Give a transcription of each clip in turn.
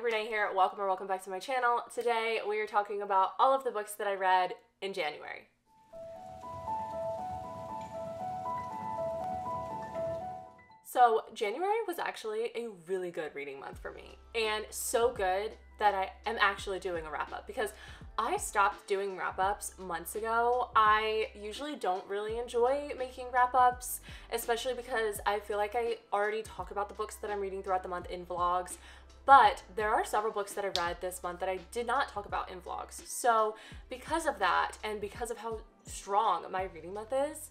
Renee here. Welcome back to my channel. Today we are talking about all of the books that I read in January. So January was actually a really good reading month for me, and so good that I am actually doing a wrap-up because I stopped doing wrap-ups months ago. I usually don't really enjoy making wrap-ups, especially because I feel like I already talk about the books that I'm reading throughout the month in vlogs, but there are several books that I read this month that I did not talk about in vlogs. So because of that, and because of how strong my reading month is,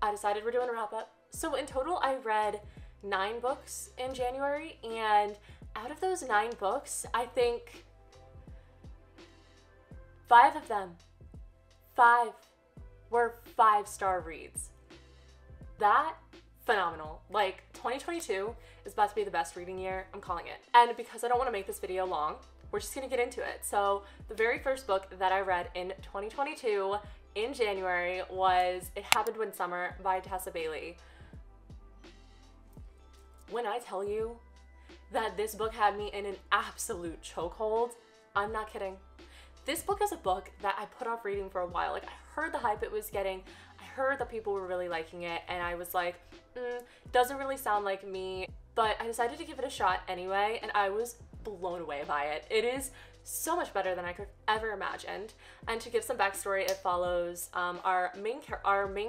I decided we're doing a wrap-up. So in total, I read 9 books in January, and out of those 9 books, I think 5 of them, 5 were 5-star reads. That, phenomenal. Like, 2022 is about to be the best reading year, I'm calling it. And because I don't want to make this video long, we're just gonna get into it. So the very first book that I read in 2022 in January was It Happened One Summer by Tessa Bailey. When I tell you that this book had me in an absolute chokehold, I'm not kidding. This book is a book that I put off reading for a while. Like, I heard the hype it was getting, I heard that people were really liking it, and I was like, doesn't really sound like me, but I decided to give it a shot anyway, and I was blown away by it. It is so much better than I could ever imagined. And to give some backstory, it follows our main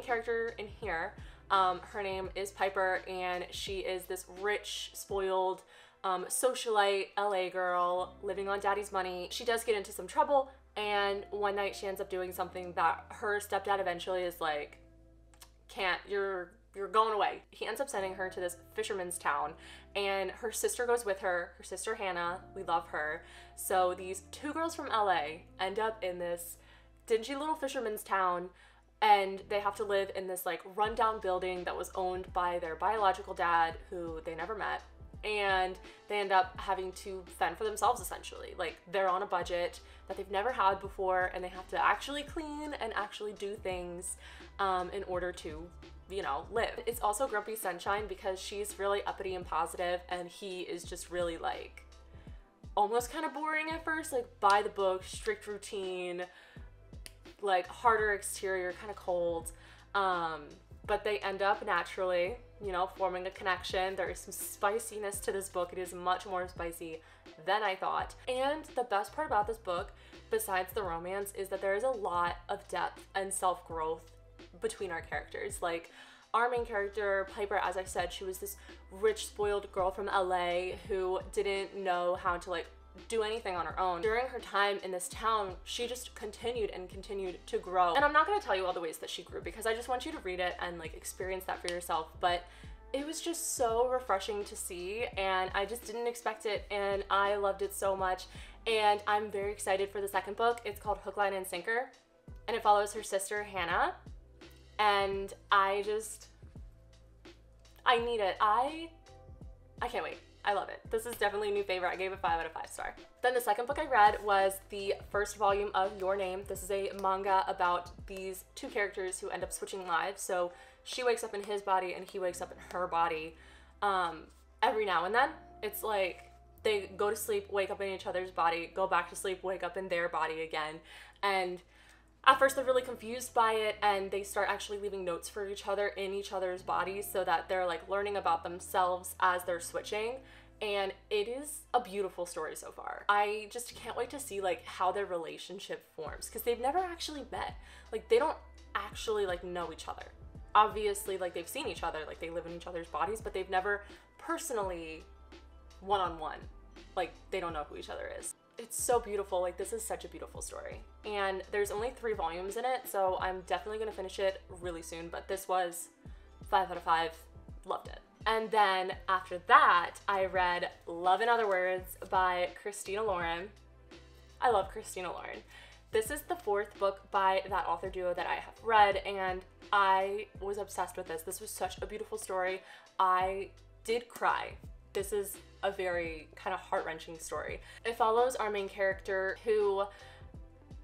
character in here. Her name is Piper, and she is this rich, spoiled, socialite LA girl living on daddy's money. She does get into some trouble, and one night she ends up doing something that her stepdad eventually is like, you're going away. He ends up sending her to this fisherman's town, and her sister goes with her, her sister Hannah. We love her. So these 2 girls from LA end up in this dingy little fisherman's town, and they have to live in this like rundown building that was owned by their biological dad, who they never met. And they end up having to fend for themselves, essentially. Like, they're on a budget that they've never had before, and they have to actually clean and actually do things in order to, you know, live. It's also Grumpy Sunshine because she's really uppity and positive, and he is just really like almost kind of boring at first, like by the book, strict routine, like harder exterior, kind of cold. But they end up naturally, you know, forming a connection. There is some spiciness to this book. It is much more spicy than I thought. And the best part about this book, besides the romance, is that there is a lot of depth and self-growth between our characters. Like, our main character, Piper, as I said, she was this rich, spoiled girl from LA who didn't know how to like do anything on her own. During her time in this town, she just continued to grow. And I'm not going to tell you all the ways that she grew because I just want you to read it and like experience that for yourself, but it was just so refreshing to see, and I just didn't expect it, and I loved it so much. And I'm very excited for the second book. It's called Hook, Line, and Sinker, and it follows her sister Hannah, and I need it. I can't wait. I love it. This is definitely a new favorite. I gave it 5 out of 5 stars. Then the second book I read was the first volume of Your Name. This is a manga about these 2 characters who end up switching lives. So she wakes up in his body and he wakes up in her body. Every now and then, it's like they go to sleep, wake up in each other's body, go back to sleep, wake up in their body again. And at first they're really confused by it, and they start actually leaving notes for each other in each other's bodies so that they're like learning about themselves as they're switching. And it is a beautiful story so far. I just can't wait to see like how their relationship forms, because they've never actually met. Like, they don't actually like know each other. Obviously, like, they've seen each other, like they live in each other's bodies, but they've never personally one-on-one. Like, they don't know who each other is. It's so beautiful. Like, this is such a beautiful story. And there's only 3 volumes in it, so I'm definitely gonna finish it really soon, but this was 5 out of 5. Loved it. And then after that, I read Love in Other Words by Christina Lauren. I love Christina Lauren. This is the 4th book by that author duo that I have read, and I was obsessed with this. This was such a beautiful story. I did cry. This is a very kind of heart-wrenching story. It follows our main character who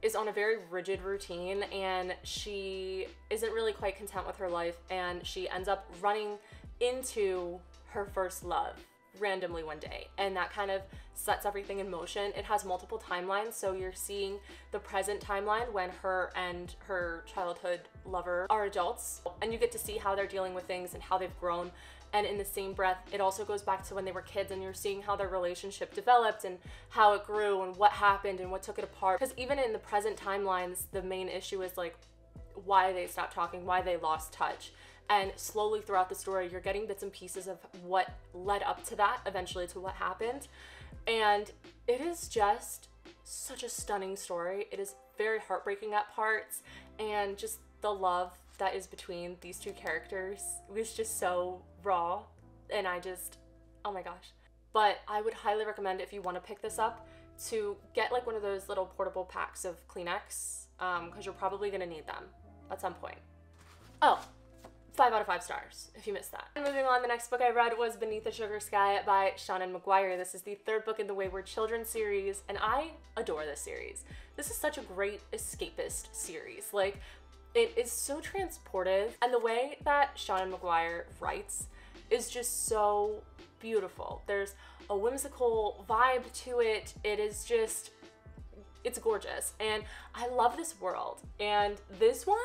is on a very rigid routine, and she isn't really quite content with her life, and she ends up running into her first love randomly one day, and that kind of sets everything in motion. It has multiple timelines, so you're seeing the present timeline when her and her childhood lover are adults, and you get to see how they're dealing with things and how they've grown. And in the same breath, it also goes back to when they were kids, and you're seeing how their relationship developed and how it grew and what happened and what took it apart. Because even in the present timelines, the main issue is like why they stopped talking, why they lost touch. And slowly throughout the story, you're getting bits and pieces of what led up to that, eventually to what happened. And it is just such a stunning story. It is very heartbreaking at parts, and just the love that is between these two characters was just so raw, and I just, oh my gosh. But I would highly recommend, if you want to pick this up, to get like one of those little portable packs of Kleenex, because you're probably gonna need them at some point. Oh, 5 out of 5 stars, if you missed that. And moving on, the next book I read was Beneath the Sugar Sky by Seanan McGuire. This is the 3rd book in the Wayward Children series, and I adore this series. This is such a great escapist series. Like, it is so transportive, and the way that Seanan McGuire writes is just so beautiful. There's a whimsical vibe to it. It is just, it's gorgeous, and I love this world. And this one,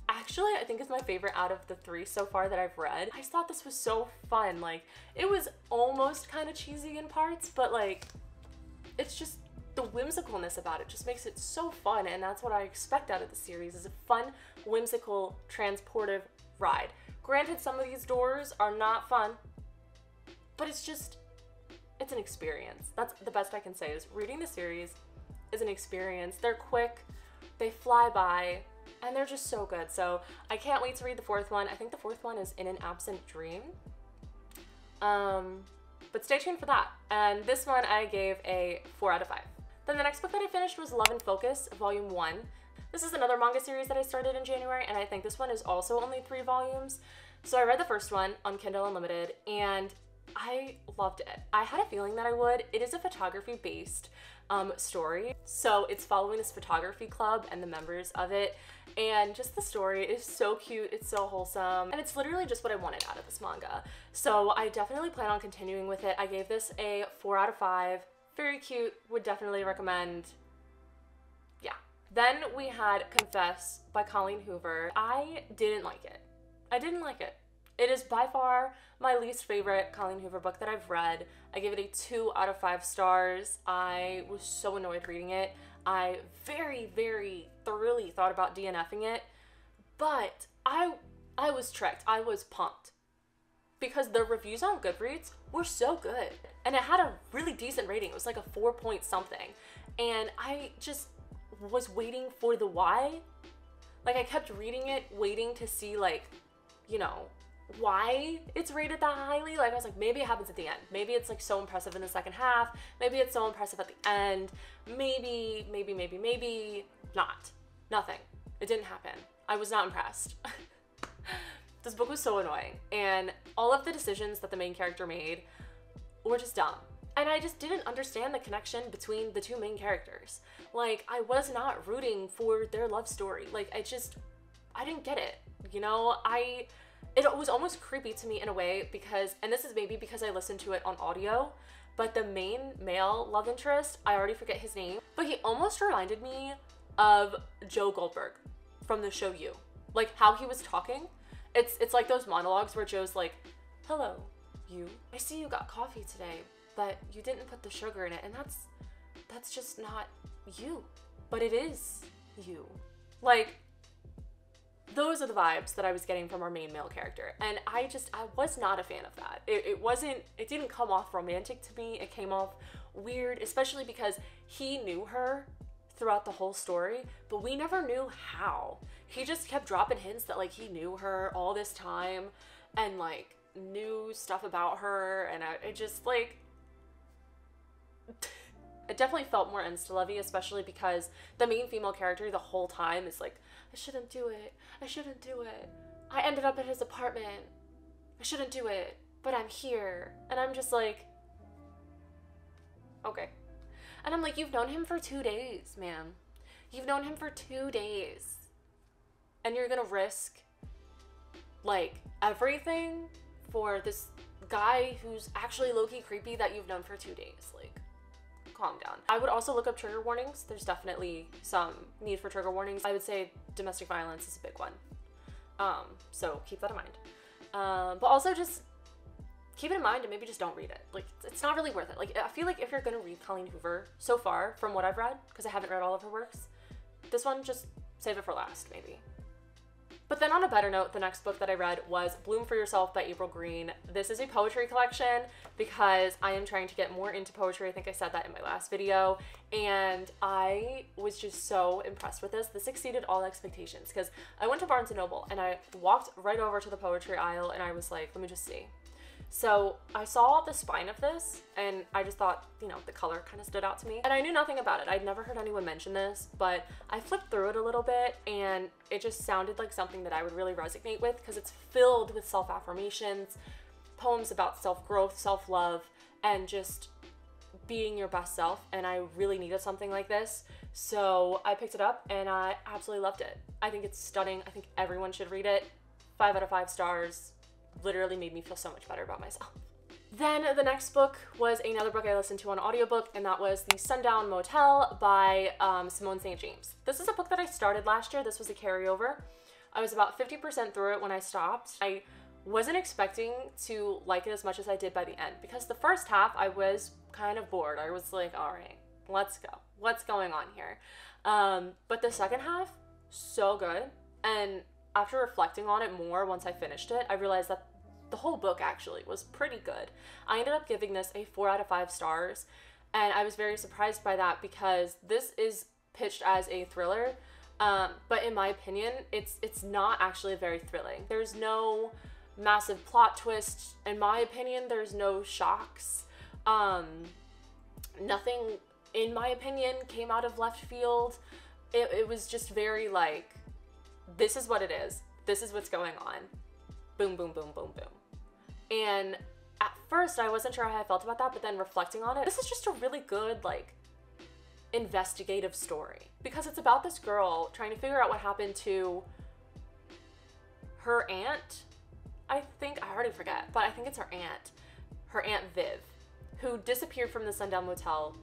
actually, I think is my favorite out of the 3 so far that I've read. I just thought this was so fun. Like, it was almost kind of cheesy in parts, but like, it's just, the whimsicalness about it just makes it so fun, and that's what I expect out of the series, is a fun, whimsical, transportive ride. Granted, some of these doors are not fun, but it's just, it's an experience. That's the best I can say, is reading the series is an experience. They're quick, they fly by, and they're just so good. So I can't wait to read the 4th one. I think the 4th one is In an Absent Dream. But stay tuned for that. And this one I gave a 4 out of 5. Then the next book that I finished was Love and Focus, Volume 1. This is another manga series that I started in January, and I think this one is also only 3 volumes. So I read the first one on Kindle Unlimited, and I loved it. I had a feeling that I would. It is a photography-based story. So it's following this photography club and the members of it, and just the story is so cute, it's so wholesome, and it's literally just what I wanted out of this manga. So I definitely plan on continuing with it. I gave this a 4 out of 5. Very cute, would definitely recommend. Yeah. Then we had Confess by Colleen Hoover. I didn't like it. I didn't like it. It is by far my least favorite Colleen Hoover book that I've read. I gave it a 2 out of 5 stars. I was so annoyed reading it. I very, very thoroughly thought about DNFing it, but I was tricked. I was pumped, because the reviews on Goodreads were so good, and it had a really decent rating. It was like a 4 point something, and I just was waiting for the why. Like, I kept reading it, waiting to see, like, you know, why it's rated that highly. Like, I was like, maybe it happens at the end. Maybe it's like so impressive in the second half. Maybe it's so impressive at the end. Maybe not. Nothing. It didn't happen. I was not impressed. This book was so annoying, and all of the decisions that the main character made were just dumb. And I just didn't understand the connection between the 2 main characters. Like, I was not rooting for their love story. Like, I didn't get it, you know? It was almost creepy to me in a way, because, and this is maybe because I listened to it on audio, but the main male love interest, I already forget his name, but he almost reminded me of Joe Goldberg from the show You. Like, how he was talking. It's like those monologues where Joe's like, hello, you. I see you got coffee today, but you didn't put the sugar in it, and that's just not you. But it is you. Like, those are the vibes that I was getting from our main male character, and I was not a fan of that. It didn't come off romantic to me. It came off weird, especially because he knew her throughout the whole story, but we never knew how. He just kept dropping hints that, like, he knew her all this time and, like, knew stuff about her, and it just, like, it definitely felt more insta-lovey, especially because the main female character the whole time is like, I shouldn't do it. I shouldn't do it. I ended up at his apartment. I shouldn't do it, but I'm here. And I'm just like, okay. And I'm like, you've known him for 2 days, man. You've known him for 2 days. And you're gonna risk, like, everything for this guy who's actually low-key creepy that you've known for 2 days. Like, calm down. I would also look up trigger warnings. There's definitely some need for trigger warnings. I would say domestic violence is a big one. So keep that in mind. But also just keep it in mind and maybe just don't read it. Like, it's not really worth it. Like, I feel like if you're gonna read Colleen Hoover so far from what I've read, because I haven't read all of her works, this one, just save it for last, maybe. But then on a better note, the next book that I read was Bloom for Yourself by April Green. This is a poetry collection because I am trying to get more into poetry. I think I said that in my last video. And I was just so impressed with this. This exceeded all expectations because I went to Barnes & Noble and I walked right over to the poetry aisle and I was like, let me just see. So I saw the spine of this and I just thought, you know, the color kind of stood out to me. And I knew nothing about it. I'd never heard anyone mention this, but I flipped through it a little bit and it just sounded like something that I would really resonate with because it's filled with self-affirmations, poems about self-growth, self-love, and just being your best self. And I really needed something like this. So I picked it up and I absolutely loved it. I think it's stunning. I think everyone should read it. 5 out of 5 stars. Literally made me feel so much better about myself. Then the next book was another book I listened to on audiobook, and that was The Sundown Motel by Simone St. James. This is a book that I started last year. This was a carryover. I was about 50% through it when I stopped. I wasn't expecting to like it as much as I did by the end because the first half I was kind of bored. I was like, all right, let's go. What's going on here? But the second half, so good. And after reflecting on it more once I finished it, I realized that the whole book actually was pretty good. I ended up giving this a 4 out of 5 stars, and I was very surprised by that because this is pitched as a thriller, but in my opinion, it's not actually very thrilling. There's no massive plot twist. In my opinion, there's no shocks. Nothing, in my opinion, came out of left field. It was just very like, this is what it is. This is what's going on. Boom, boom, boom, boom, boom. And at first I wasn't sure how I felt about that, but then reflecting on it, this is just a really good, like, investigative story because it's about this girl trying to figure out what happened to her aunt. I already forget, but I think it's her Aunt Viv, who disappeared from the Sundown Motel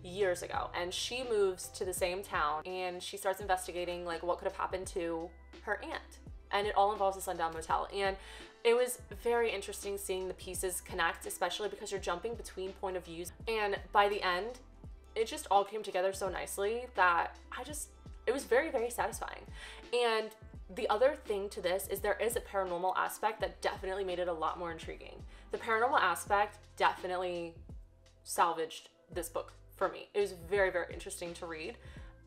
years ago, and she moves to the same town and she starts investigating like what could have happened to her aunt, and it all involves the Sundown Motel. And it was very interesting seeing the pieces connect, especially because you're jumping between point of views, and by the end it just all came together so nicely that it was very, very satisfying. And the other thing to this is there is a paranormal aspect that definitely made it a lot more intriguing. The paranormal aspect definitely salvaged this book for me. It was very, very interesting to read.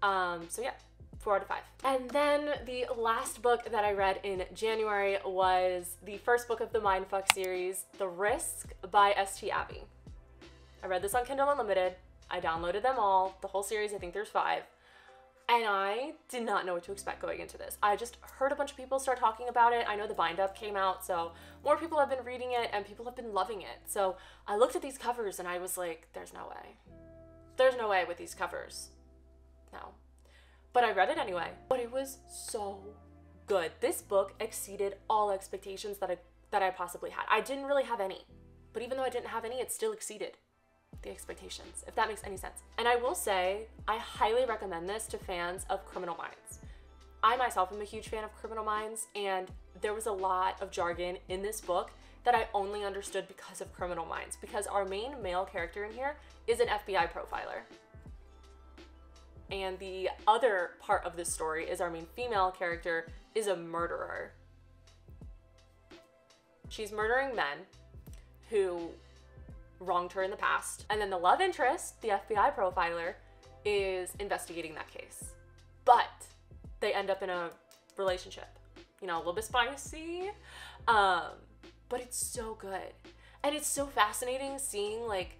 So yeah, 4 out of 5. And then the last book that I read in January was the first book of the Mindfuck series, The Risk by S.T. Abbey. I read this on Kindle Unlimited. I downloaded them all, the whole series. I think there's 5. And I did not know what to expect going into this. I just heard a bunch of people start talking about it. I know the bind-up came out, so more people have been reading it and people have been loving it. So I looked at these covers and I was like, there's no way. There's no way with these covers. No. But I read it anyway. But it was so good. This book exceeded all expectations that I possibly had. I didn't really have any. But even though I didn't have any, it still exceeded the expectations, if that makes any sense. And I will say, I highly recommend this to fans of Criminal Minds. I myself am a huge fan of Criminal Minds, and there was a lot of jargon in this book that I only understood because of Criminal Minds, because our main male character in here is an FBI profiler. And the other part of this story is our main female character is a murderer. She's murdering men who wronged her in the past. And then the love interest, the FBI profiler, is investigating that case. But they end up in a relationship. You know, a little bit spicy. But it's so good. And it's so fascinating seeing like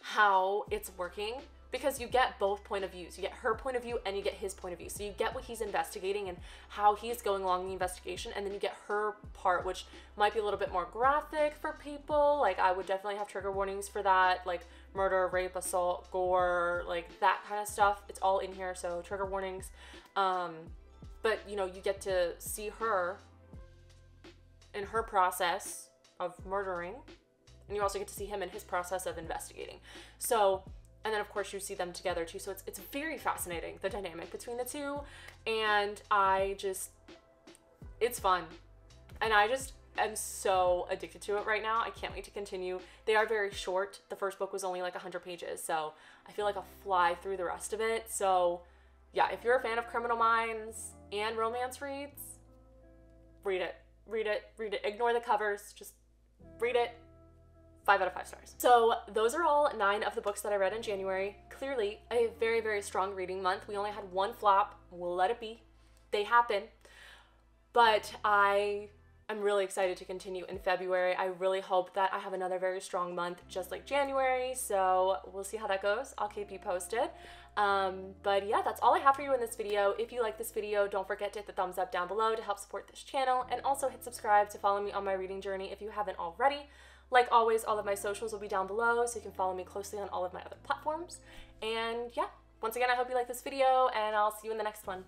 how it's working, because you get both point of views. You get her point of view and you get his point of view. So you get what he's investigating and how he's going along the investigation, and then you get her part, which might be a little bit more graphic for people. Like, I would definitely have trigger warnings for that, like murder, rape, assault, gore, like that kind of stuff. It's all in here, so trigger warnings. But you know, you get to see her in her process of murdering And you also get to see him in his process of investigating. So, and then of course you see them together too. So it's very fascinating, the dynamic between the two. And it's fun. And I just am so addicted to it right now. I can't wait to continue. They are very short. The first book was only like 100 pages. So I feel like I'll fly through the rest of it. So yeah, if you're a fan of Criminal Minds and romance reads, read it. Read it. Read it. Ignore the covers. Just read it. 5 out of 5 stars. So those are all 9 of the books that I read in January. Clearly a very, very strong reading month. We only had one flop. We'll let it be. They happen. But I'm really excited to continue in February. I really hope that I have another very strong month just like January. So we'll see how that goes. I'll keep you posted. But yeah, that's all I have for you in this video. If you like this video, don't forget to hit the thumbs up down below to help support this channel, and also hit subscribe to follow me on my reading journey if you haven't already. Like always, all of my socials will be down below, so you can follow me closely on all of my other platforms. And yeah, once again, I hope you like this video, and I'll see you in the next one.